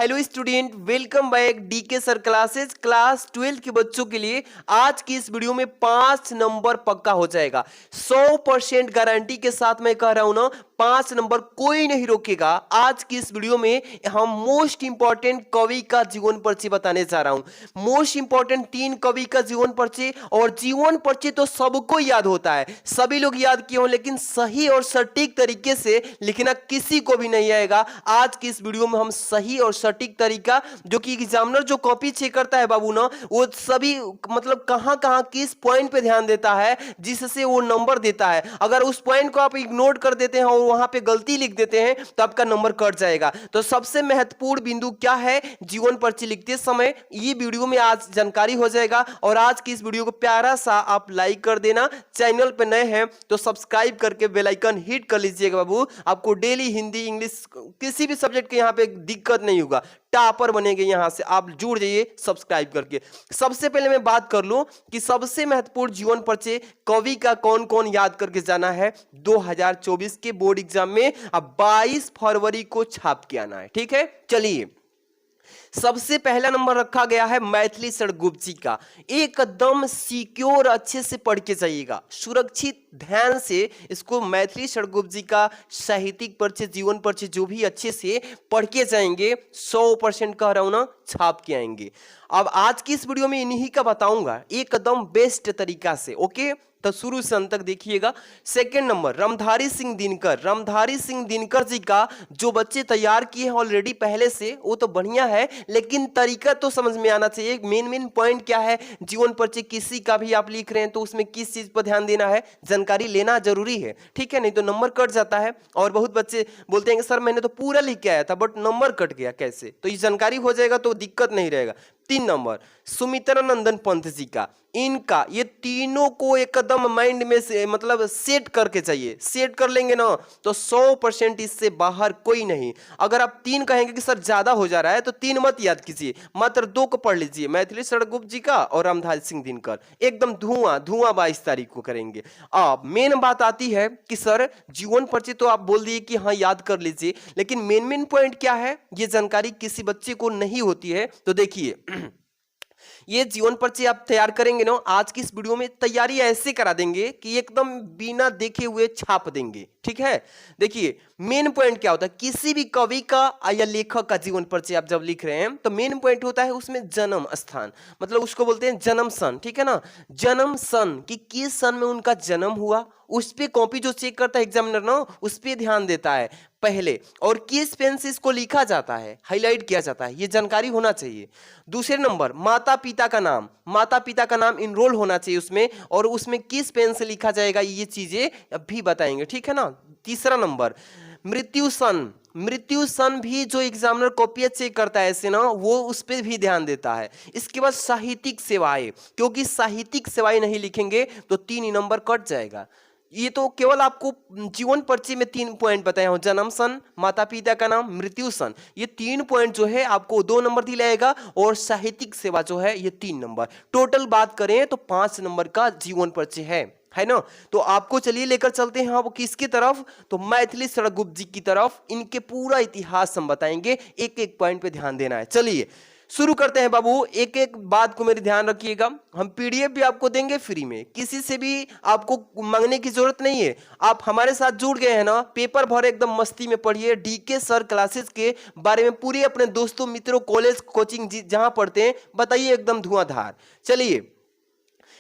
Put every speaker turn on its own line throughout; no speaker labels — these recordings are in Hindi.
Hello student, welcome back DK sir classes. Class 12 के बच्चों के लिए आज की इस वीडियो में 5 नंबर पक्का हो जाएगा। 100% गारंटी के साथ मैं कह रहा हूं ना, 5 नंबर कोई नहीं रोकेगा। आज की इस वीडियो में हम मोस्ट इंपॉर्टेंट कवि का जीवन परिचय बताने जा रहा हूं। मोस्ट इंपॉर्टेंट 3 कवि का जीवन परिचय। और जीवन परिचय तो सबको याद होता है, सभी लोग याद किए हो, लेकिन सही और सटीक तरीके से लिखना किसी को भी नहीं आएगा। आज की इस वीडियो में हम सही और सटीक तरीका, जो कि एग्जामिनर जो कॉपी चेक करता है बाबू ना, वो सभी मतलब कहां कहां किस पॉइंट पे ध्यान देता है जिससे वो नंबर देता है। अगर उस पॉइंट को आप इग्नोर कर देते हैं और वहां पे गलती लिख देते हैं तो आपका नंबर कट जाएगा। तो सबसे महत्वपूर्ण बिंदु क्या है जीवन परिचय लिखते समय, ये वीडियो में आज जानकारी हो जाएगा। और आज की इस वीडियो को प्यारा सा आप लाइक कर देना। चैनल पे नए हैं तो सब्सक्राइब करके बेल आइकन हिट कर लीजिएगा बाबू। आपको डेली हिंदी इंग्लिश किसी भी सब्जेक्ट के यहाँ पे दिक्कत नहीं होगा, टॉपर बनेंगे। यहां से आप जुड़ जाइए सब्सक्राइब करके। सबसे पहले मैं बात कर लूं कि सबसे महत्वपूर्ण जीवन परिचय कवि का कौन कौन याद करके जाना है 2024 के बोर्ड एग्जाम में। अब 22 फरवरी को छाप के आना है, ठीक है। चलिए, सबसे पहला नंबर रखा गया है मैथिली सड़गुप्त जी का। एकदम सिक्योर अच्छे से पढ़ के जाइएगा, सुरक्षित ध्यान से इसको। मैथिली सड़गुप्त जी का साहित्यिक परिचय, जीवन परिचय जो भी अच्छे से पढ़ के जाएंगे 100% कह रहा हूं ना, छाप के आएंगे। अब आज की इस वीडियो में इन्हीं का बताऊंगा एकदम बेस्ट तरीका से, ओके। तो शुरू से अंत तक देखिएगा। Second number Ramdhari Singh Dinkar. रामधारी सिंह दिनकर जी का जो बच्चे तैयार किए हैं ऑलरेडी पहले से, वो तो बढ़िया है, लेकिन तरीका तो समझ में आना चाहिए। मेन पॉइंट क्या है, जीवन परिचय किसी का भी आप लिख रहे हैं तो उसमें किस चीज पर ध्यान देना है, जानकारी लेना जरूरी है, ठीक है। नहीं तो नंबर कट जाता है। और बहुत बच्चे बोलते हैं कि सर मैंने तो पूरा लिख के आया था बट नंबर कट गया कैसे, तो ये जानकारी हो जाएगा तो दिक्कत नहीं रहेगा। 3 नंबर सुमित्रानंदन पंत जी का। इनका ये तीनों को एकदम माइंड में से मतलब सेट करके चाहिए। सेट कर लेंगे ना तो 100% इससे बाहर कोई नहीं। अगर आप 3 कहेंगे कि सर ज्यादा हो जा रहा है तो 3 मत याद कीजिए, मात्र 2 को पढ़ लीजिए, मैथिली सड़गुप्त जी का और रामधारी सिंह दिनकर। एकदम धुआं धुआं 22 तारीख को करेंगे। अब मेन बात आती है कि सर जीवन परिचय तो आप बोल दिए कि हाँ याद कर लीजिए, लेकिन मेन पॉइंट क्या है, ये जानकारी किसी बच्चे को नहीं होती है। तो देखिए, ये जीवन परिचय आप तैयार करेंगे ना, आज की इस वीडियो में तैयारी ऐसे करा देंगे कि एकदम बिना देखे हुए छाप देंगे, ठीक है। देखिए मेन पॉइंट क्या होता है, किसी भी कवि का या लेखक का जीवन परिचय आप जब लिख रहे हैं तो मेन पॉइंट होता है उसमें जन्म स्थान, मतलब उसको बोलते हैं जन्म सन, ठीक है ना। जन्म सन कि किस सन में उनका जन्म हुआ, उस पे कॉपी जो चेक करता है एग्जामिनर ना, उस पे ध्यान देता है पहले। और किस पेन से इसको लिखा जाता है, हाईलाइट किया जाता है, ये जानकारी होना चाहिए। दूसरे नंबर माता पिता का नाम, माता पिता का नाम इनरोल होना चाहिए उसमें, और उसमें किस पेन से लिखा जाएगा ये चीजें अभी बताएंगे, ठीक है ना। तीसरा नंबर मृत्यु सन। मृत्यु सन भी जो एग्जामिनर कॉपी चेक करता है ऐसे ना, वो उस पर भी ध्यान देता है। इसके बाद साहित्यिक सेवाएं, क्योंकि साहित्यिक सेवाएं नहीं लिखेंगे तो 3 नंबर कट जाएगा। ये तो केवल आपको जीवन परिचय में 3 पॉइंट बताए हो, जन्म सन, माता पिता का नाम, मृत्यु सन। ये 3 पॉइंट जो है आपको 2 नंबर दिलाएगा, और साहित्यिक सेवा जो है ये 3 नंबर। टोटल बात करें तो 5 नंबर का जीवन परिचय है ना। तो आपको चलिए लेकर चलते हैं अब किसकी तरफ, तो मैथिली सड़गुप्त जी की तरफ। इनके पूरा इतिहास हम बताएंगे, एक एक पॉइंट पे ध्यान देना है। चलिए शुरू करते हैं बाबू। एक एक बात को मेरे ध्यान रखिएगा, हम पीडीएफ भी आपको देंगे फ्री में, किसी से भी आपको मांगने की जरूरत नहीं है। आप हमारे साथ जुड़ गए हैं ना, पेपर भर एकदम मस्ती में पढ़िए। डीके सर क्लासेस के बारे में पूरे अपने दोस्तों मित्रों कॉलेज कोचिंग जहां पढ़ते हैं बताइए, एकदम धुआंधार। चलिए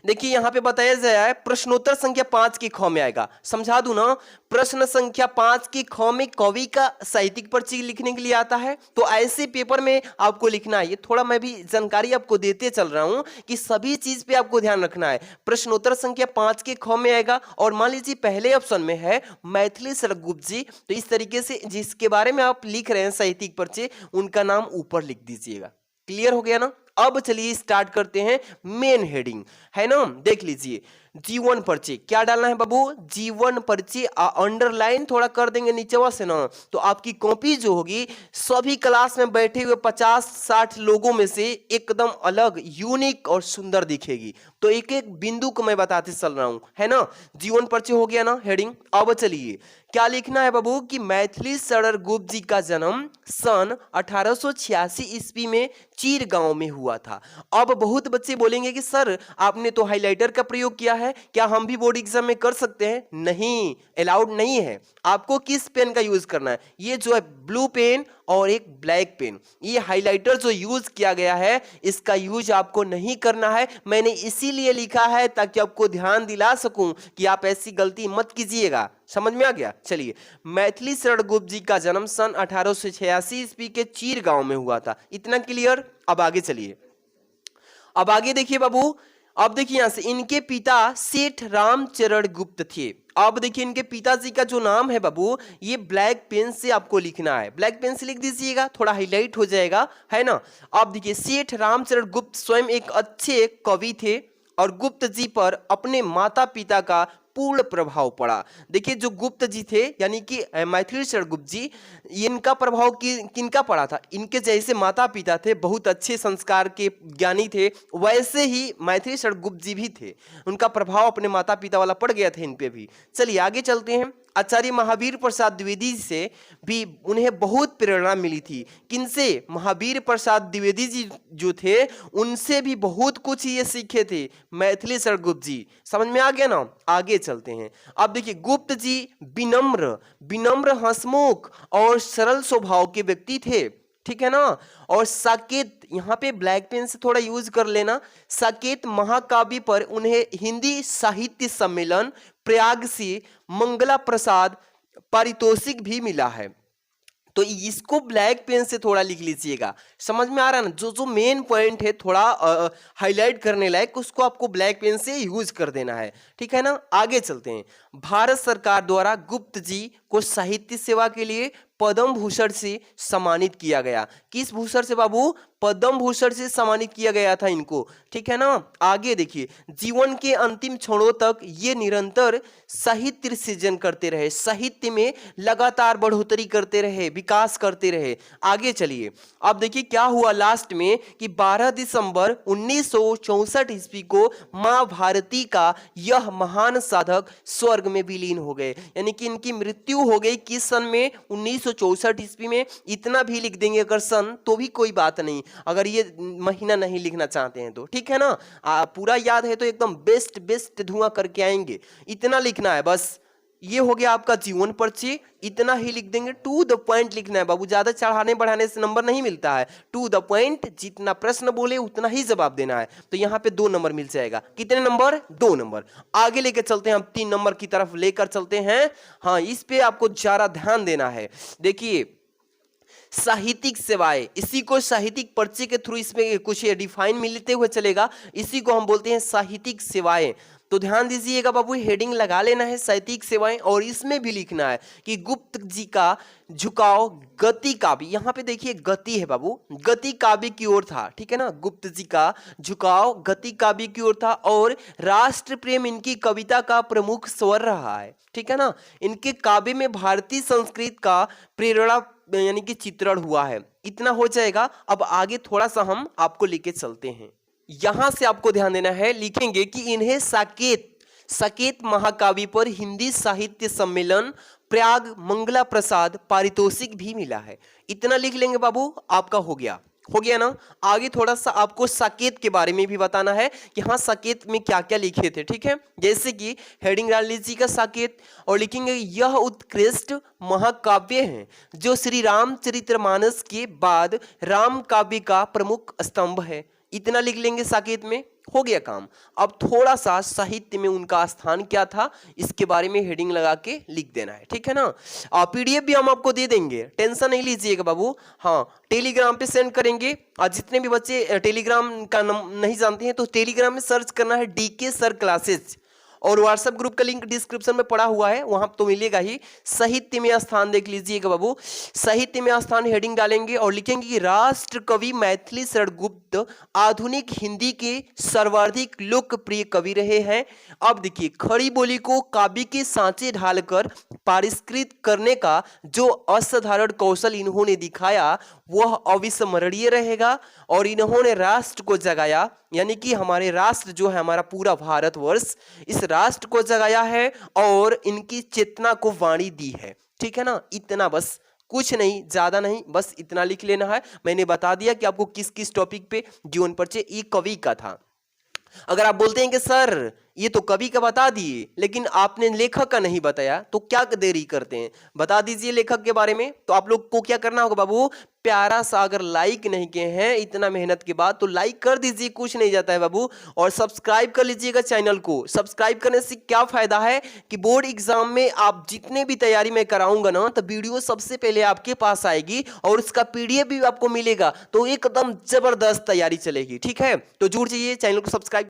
देखिए, यहां पे बताया गया है प्रश्नोत्तर संख्या 5 की ख में आएगा। समझा दूं ना, प्रश्न संख्या 5 की ख में कवि का साहित्यिक परिचय लिखने के लिए आता है। तो ऐसे पेपर में आपको लिखना है। ये थोड़ा मैं भी जानकारी आपको देते चल रहा हूं कि सभी चीज पे आपको ध्यान रखना है। प्रश्नोत्तर संख्या 5 के ख में आएगा, और मान लीजिए पहले ऑप्शन में है मैथिली सड़गुप्त जी, तो इस तरीके से जिसके बारे में आप लिख रहे हैं साहित्यिक परिचय, उनका नाम ऊपर लिख दीजिएगा। क्लियर हो गया ना। अब चलिए स्टार्ट करते हैं। मेन हेडिंग है ना, देख लीजिए। जीवन परिचय। क्या डालना है बाबू? जीवन परिचय। अंडरलाइन थोड़ा कर देंगे नीचे से ना, तो आपकी कॉपी जो होगी सभी क्लास में बैठे हुए 50-60 लोगों में से एकदम अलग, यूनिक और सुंदर दिखेगी। तो एक एक बिंदु को मैं बताते चल रहा हूं, है ना। जीवन परिचय हो गया ना हेडिंग। अब चलिए क्या लिखना है बाबू कि मैथिली शरण गुप्त जी का जन्म सन 1886 ईस्वी में चीर गांव में हुआ था। अब बहुत बच्चे बोलेंगे कि सर आपने तो हाइलाइटर का प्रयोग किया है, क्या हम भी बोर्ड एग्जाम में कर सकते हैं? नहीं, अलाउड नहीं है। आपको किस पेन का यूज करना है? ये जो है ब्लू पेन और एक ब्लैक पेन, ये हाइलाइटर जो यूज किया गया है इसका यूज आपको नहीं करना है। मैंने इसीलिए लिखा है ताकि आपको ध्यान दिला सकूं कि आप ऐसी गलती मत कीजिएगा। समझ में आ गया? चलिए, मैथिली शरण गुप्त जी का जन्म सन 1886 ईस्वी के चीर गांव में हुआ था। इतना क्लियर? अब आगे चलिए, अब आगे देखिए बाबू। अब देखिए यहां से इनके पिता सेठ रामचरण गुप्त थे। अब देखिए इनके पिताजी का जो नाम है बाबू, ये ब्लैक पेन से आपको लिखना है। ब्लैक पेन से लिख दीजिएगा, थोड़ा हाईलाइट हो जाएगा, है ना। अब देखिए सेठ रामचरण गुप्त स्वयं एक अच्छे कवि थे और गुप्त जी पर अपने माता पिता का पूर्ण प्रभाव पड़ा। देखिए जो गुप्त जी थे यानी कि मैथिली शरण गुप्त जी, इनका प्रभाव किनका पड़ा था? इनके जैसे माता पिता थे, बहुत अच्छे संस्कार के ज्ञानी थे, वैसे ही मैथिली शरण गुप्त जी भी थे। उनका प्रभाव अपने माता पिता वाला पड़ गया था इन पे भी। चलिए आगे चलते हैं। आचार्य महावीर प्रसाद द्विवेदी से भी उन्हें बहुत प्रेरणा मिली थी। किनसे? महावीर प्रसाद द्विवेदी जी जो थे उनसे भी बहुत कुछ ये सीखे थे मैथिली शरण गुप्त जी। समझ में आ गया ना? आगे चलते हैं। अब देखिए गुप्त जी विनम्र हंसमुख और सरल स्वभाव के व्यक्ति थे, ठीक है ना। और साकेत, यहाँ पे ब्लैक पेन से थोड़ा यूज कर लेना। साकेत महाकाव्य पर उन्हें हिंदी साहित्य सम्मेलन प्रयाग से मंगला प्रसाद पारितोषिक भी मिला है। तो इसको ब्लैक पेन से थोड़ा लिख लीजिएगा। समझ में आ रहा है ना? जो जो मेन पॉइंट है थोड़ा हाईलाइट करने लायक, उसको आपको ब्लैक पेन से यूज कर देना है, ठीक है ना। आगे चलते हैं। भारत सरकार द्वारा गुप्त जी को साहित्य सेवा के लिए पद्म भूषण से सम्मानित किया गया। किस भूषण से बाबू? पद्म भूषण से सम्मानित किया गया था इनको, ठीक है ना। आगे देखिए, जीवन के अंतिम क्षणों तक ये निरंतर साहित्य सृजन करते रहे, साहित्य में लगातार बढ़ोतरी करते रहे, विकास करते रहे। आगे चलिए, अब देखिए क्या हुआ लास्ट में कि 12 दिसंबर 1964 ईस्वी को मां भारती का यह महान साधक स्वर्ग में विलीन हो गए। यानी कि इनकी मृत्यु हो गई किस सन में? 1964 ईस्वी में। इतना भी लिख देंगे अगर सन तो भी कोई बात नहीं, अगर ये महीना नहीं लिखना चाहते हैं तो, ठीक है ना। पूरा याद है तो एकदम बेस्ट धुआं करके आएंगे। इतना लिखना है बस। ये हो गया आपका जीवन परिचय, इतना ही लिख देंगे। टू द पॉइंट लिखना है बाबू, ज्यादा चढ़ाने बढ़ाने से नंबर नहीं मिलता है। टू द पॉइंट, जितना प्रश्न बोले उतना ही जवाब देना है। तो यहाँ पे 2 नंबर मिल जाएगा। कितने नंबर? 2 नंबर। आगे लेकर चलते हैं हम, 3 नंबर की तरफ लेकर चलते हैं। हाँ, इस पे आपको ज्यादा ध्यान देना है। देखिए साहित्यिक सेवाएं, इसी को साहित्यिक परिचय के थ्रू इसमें कुछ डिफाइन मिलते हुए चलेगा। इसी को हम बोलते हैं साहित्यिक सेवाएं। तो ध्यान दीजिएगा बाबू, हेडिंग लगा लेना है साहित्यिक सेवाएं, और इसमें भी लिखना है कि गुप्त जी का झुकाव गति काव्य, यहाँ पे देखिए गति है बाबू, गति काव्य की ओर था, ठीक है ना। गुप्त जी का झुकाव गति काव्य की ओर था और राष्ट्र प्रेम इनकी कविता का प्रमुख स्वर रहा है, ठीक है ना। इनके काव्य में भारतीय संस्कृति का प्रेरणा यानी कि चित्रण हुआ है। इतना हो जाएगा। अब आगे थोड़ा सा हम आपको लेके चलते हैं। यहां से आपको ध्यान देना है, लिखेंगे कि इन्हें साकेत महाकाव्य पर हिंदी साहित्य सम्मेलन प्रयाग मंगला प्रसाद पारितोषिक भी मिला है। इतना लिख लेंगे बाबू, आपका हो गया ना। आगे थोड़ा सा आपको साकेत के बारे में भी बताना है कि हाँ साकेत में क्या क्या लिखे थे, ठीक है। जैसे कि हेडिंग डाल लीजिएगा साकेत, और लिखेंगे यह उत्कृष्ट महाकाव्य है जो श्री रामचरितमानस के बाद राम काव्य का प्रमुख स्तंभ है। इतना लिख लेंगे साकेत में, हो गया काम। अब थोड़ा सा साहित्य में उनका स्थान क्या था इसके बारे में हेडिंग लगा के लिख देना है, ठीक है ना। पीडीएफ भी हम आपको दे देंगे, टेंशन नहीं लीजिएगा बाबू। हाँ, टेलीग्राम पे सेंड करेंगे। जितने भी बच्चे टेलीग्राम का नहीं जानते हैं तो टेलीग्राम में सर्च करना है डीके सर क्लासेज, और व्हाट्सएप ग्रुप का लिंक डिस्क्रिप्शन में पड़ा हुआ है, वहां तो मिलेगा ही। साहित्य में स्थान देख लीजिएगा बाबू, साहित्य में स्थान हेडिंग डालेंगे और लिखेंगे कि राष्ट्र कवि मैथिली शरण गुप्त आधुनिक हिंदी के सर्वाधिक लोकप्रिय कवि रहे हैं। अब देखिए, खड़ी बोली को काव्य के सांचे ढालकर परिष्कृत करने का जो असाधारण कौशल इन्होंने दिखाया वह अविस्मरणीय रहेगा। और इन्होंने राष्ट्र को जगाया, यानी कि हमारे राष्ट्र जो है, हमारा पूरा भारतवर्ष, इस राष्ट्र को जगाया है और इनकी चेतना को वाणी दी है। ठीक है ना, इतना बस, कुछ नहीं, ज्यादा नहीं, बस इतना लिख लेना है। मैंने बता दिया कि आपको किस किस टॉपिक पे जीवन परिचय ये कवि का था। अगर आप बोलते हैं कि सर ये तो कवि का बता दिए लेकिन आपने लेखक का नहीं बताया, तो क्या देरी करते हैं, बता दीजिए लेखक के बारे में। तो आप लोग को क्या करना होगा बाबू, प्यारा सा, अगर लाइक नहीं किए हैं इतना मेहनत के बाद तो लाइक कर दीजिए, कुछ नहीं जाता है बाबू। और सब्सक्राइब कर लीजिएगा चैनल को। सब्सक्राइब करने से क्या फायदा है कि बोर्ड एग्जाम में आप जितने भी तैयारी मैं कराऊंगा ना, तो वीडियो सबसे पहले आपके पास आएगी और उसका पीडीएफ भी आपको मिलेगा, तो एकदम जबरदस्त तैयारी चलेगी। ठीक है, तो जुड़ जाइए, चैनल को सब्सक्राइब